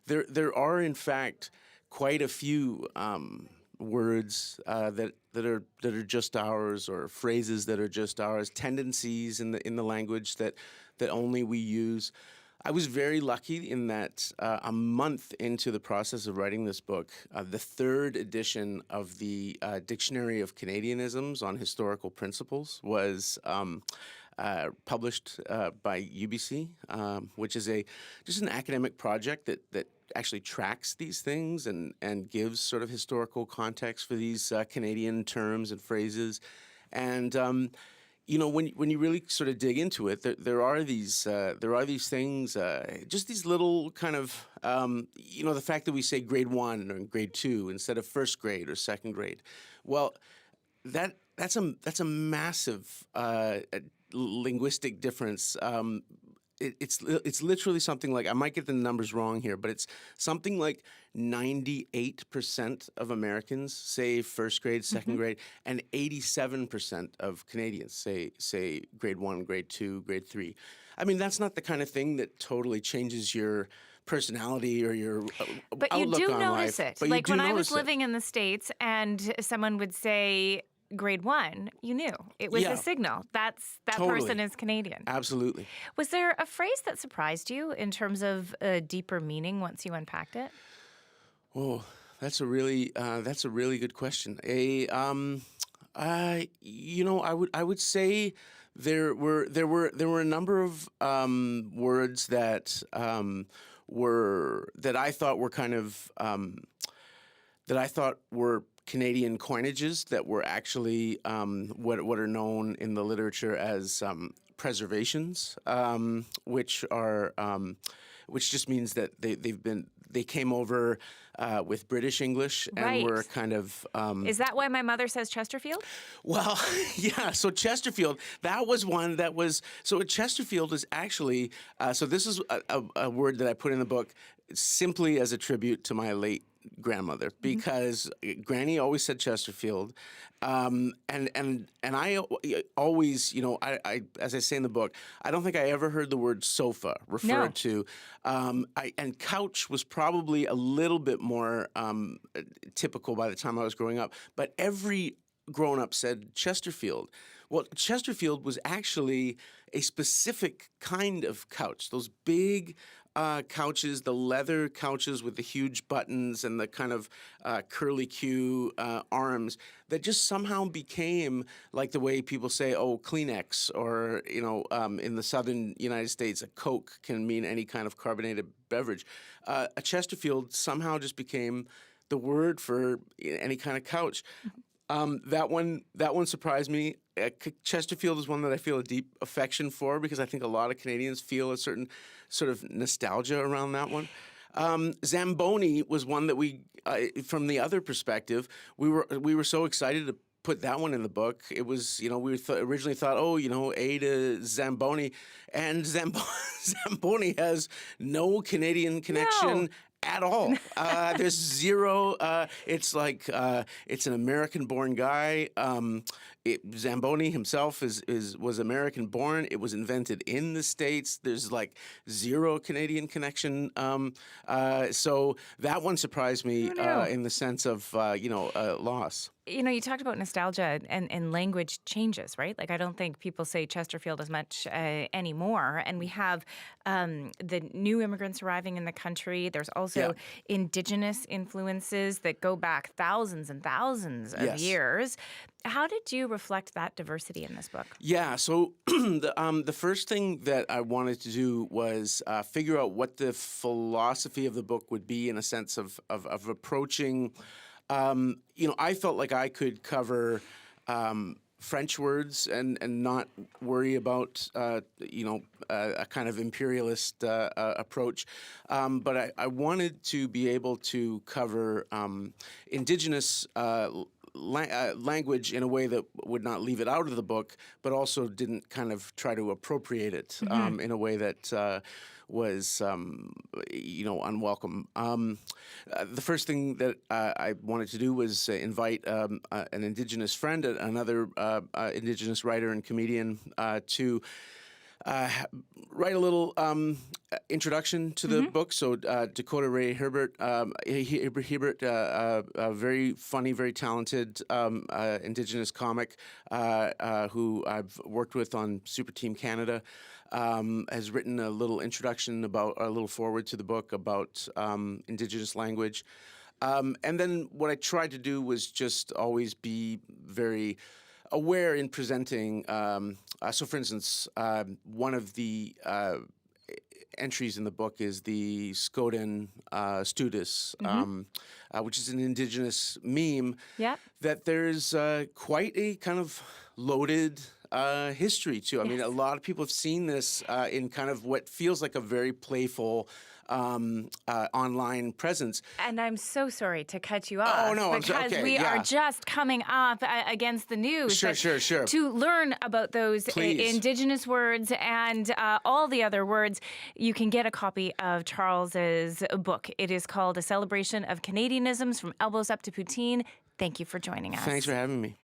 there are in fact quite a few words that are just ours, or phrases that are just ours, tendencies in the language that only we use. I was very lucky in that a month into the process of writing this book, the third edition of the Dictionary of Canadianisms on Historical Principles was published by UBC, which is just an academic project that actually tracks these things and gives sort of historical context for these Canadian terms and phrases. And when you really sort of dig into it, there are these things, just these little kind of the fact that we say grade 1 or grade 2 instead of first grade or second grade. Well, that's a massive linguistic difference. It's literally something like, I might get the numbers wrong here, but it's something like 98% of Americans say first grade, second grade, and 87% of Canadians say grade 1, grade 2, grade 3. I mean, that's not the kind of thing that totally changes your personality or your but outlook you do on notice life. it. Like when I was living in the States and someone would say grade 1, you knew. It was a signal. That Totally. person is Canadian. Absolutely. Was there a phrase that surprised you in terms of a deeper meaning once you unpacked it? Oh, that's a really good question. I would say there were a number of words that I thought were kind of that I thought were Canadian coinages that were actually what are known in the literature as preservations, which just means that they came over with British English and were kind of. Is that why my mother says Chesterfield? Well, yeah. So Chesterfield, that was one that was. So Chesterfield is actually. So this is a word that I put in the book simply as a tribute to my late grandmother, because Granny always said Chesterfield, and I always, I as I say in the book, I don't think I ever heard the word sofa referred to, and couch was probably a little bit more typical by the time I was growing up, but every grown-up said Chesterfield. Well, Chesterfield was actually a specific kind of couch, those big couches, the leather couches with the huge buttons and the kind of curly-Q arms that just somehow became like the way people say, oh, Kleenex, or, in the southern United States, a Coke can mean any kind of carbonated beverage. A Chesterfield somehow just became the word for any kind of couch. That one surprised me. Chesterfield is one that I feel a deep affection for, because I think a lot of Canadians feel a certain sort of nostalgia around that one. Zamboni was one that we, from the other perspective, we were so excited to put that one in the book. It was, we originally thought, A to Zamboni, and Zamboni has no Canadian connection. At all. There's zero. It's like it's an American-born guy. Zamboni himself was American-born. It was invented in the States. There's like zero Canadian connection. So that one surprised me in the sense of loss. You talked about nostalgia and language changes, right? Like, I don't think people say Chesterfield as much anymore. And we have the new immigrants arriving in the country. There's also Indigenous influences that go back thousands and thousands of years. How did you reflect that diversity in this book? Yeah, so the first thing that I wanted to do was figure out what the philosophy of the book would be, in a sense of approaching. I felt like I could cover French words and not worry about a kind of imperialist approach, but I wanted to be able to cover Indigenous language in a way that would not leave it out of the book, but also didn't kind of try to appropriate it in a way that was, unwelcome. The first thing that I wanted to do was invite an Indigenous friend, another Indigenous writer and comedian, to write a little introduction to the book. So Dakota Ray Herbert, a very funny, very talented Indigenous comic who I've worked with on Super Team Canada, has written a little introduction about, a little foreword to the book about Indigenous language. And then what I tried to do was just always be very aware in presenting. So, for instance, one of the entries in the book is the Skoden Studis, which is an Indigenous meme. Yep. That there's quite a kind of loaded history to. I mean, a lot of people have seen this in kind of what feels like a very playful online presence. And I'm so sorry to cut you off. Oh, no, I'm sorry. Because Okay, we yeah. are just coming up against the news. Sure, But sure. To learn about those Please. Indigenous words and all the other words, you can get a copy of Charles's book. It is called A Celebration of Canadianisms, From Elbows Up to Poutine. Thank you for joining us. Thanks for having me.